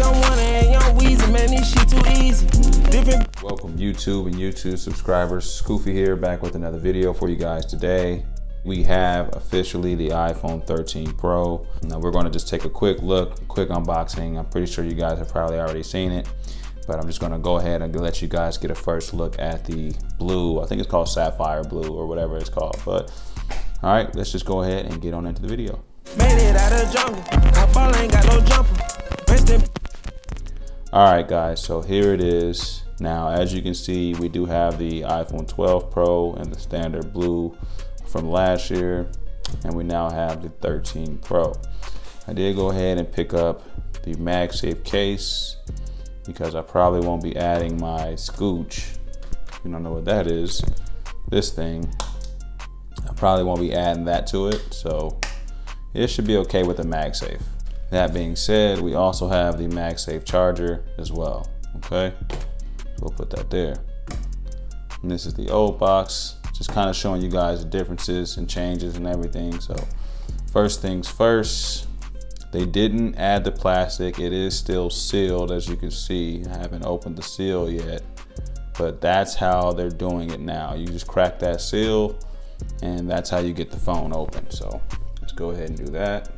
I'm one and young Weezy, man, this shit too easy. Different. Welcome YouTube and YouTube subscribers. Scoofy here, back with another video for you guys today. We have officially the iPhone 13 Pro. Now we're going to just take a quick look, quick unboxing. I'm pretty sure you guys have probably already seen it, but I'm just going to go ahead and let you guys get a first look at the blue. I think it's called Sapphire Blue or whatever it's called. But all right, let's just go ahead and get on into the video. Made it out of jungle. My ball ain't got no jumper. All right, guys, so here it is. Now, as you can see, we do have the iPhone 12 Pro and the standard blue from last year, and we now have the 13 Pro. I did go ahead and pick up the MagSafe case because I probably won't be adding my Scooch. If you don't know what that is, this thing, I probably won't be adding that to it, so it should be okay with the MagSafe. That being said, we also have the MagSafe charger as well, okay? We'll put that there. And this is the old box, just kind of showing you guys the differences and changes and everything. So first things first, they didn't add the plastic. It is still sealed, as you can see. I haven't opened the seal yet, but that's how they're doing it now. You just crack that seal and that's how you get the phone open. So let's go ahead and do that.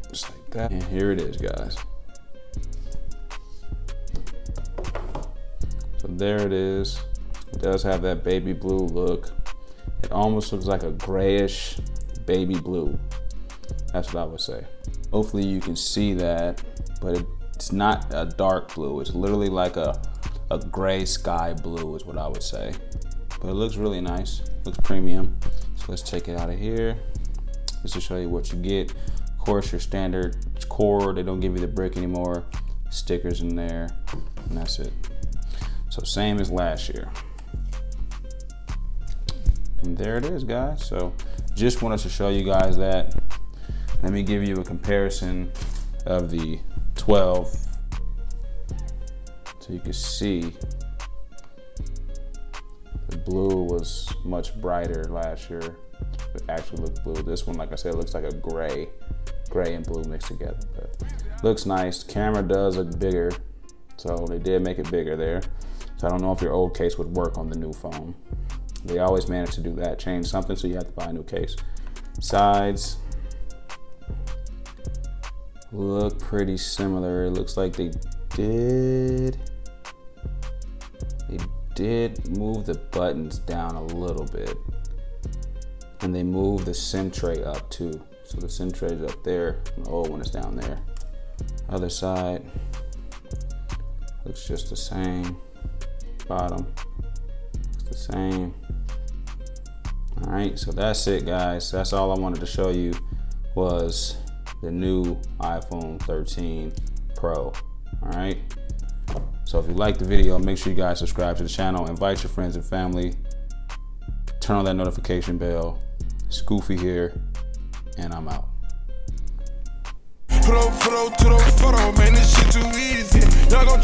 Just like that. And here it is, guys. So there it is. It does have that baby blue look. It almost looks like a grayish baby blue. That's what I would say. Hopefully you can see that, but it's not a dark blue. It's literally like a gray sky blue is what I would say. But it looks really nice, looks premium. So let's take it out of here. Just to show you what you get. Of course, your standard cord, they don't give you the brick anymore. Stickers in there, and that's it. So same as last year. And there it is, guys. So just wanted to show you guys that. Let me give you a comparison of the 12 so you can see the blue was much brighter last year. It actually looked blue. This one, like I said, looks like a gray and blue mixed together. But looks nice. Camera does look bigger, so they did make it bigger there. So I don't know if your old case would work on the new phone. They always manage to do that, change something, so you have to buy a new case. Sides look pretty similar. It looks like they did move the buttons down a little bit, and they moved the SIM tray up too. So the SIM tray is up there, and the old one is down there. Other side looks just the same. Bottom looks the same. All right, so that's it, guys. That's all I wanted to show you was the new iPhone 13 Pro. All right, so if you liked the video, make sure you guys subscribe to the channel, invite your friends and family, turn on that notification bell. Scoofy here, and I'm out. Put up to the photo, man, this shit too easy. Y'all gon'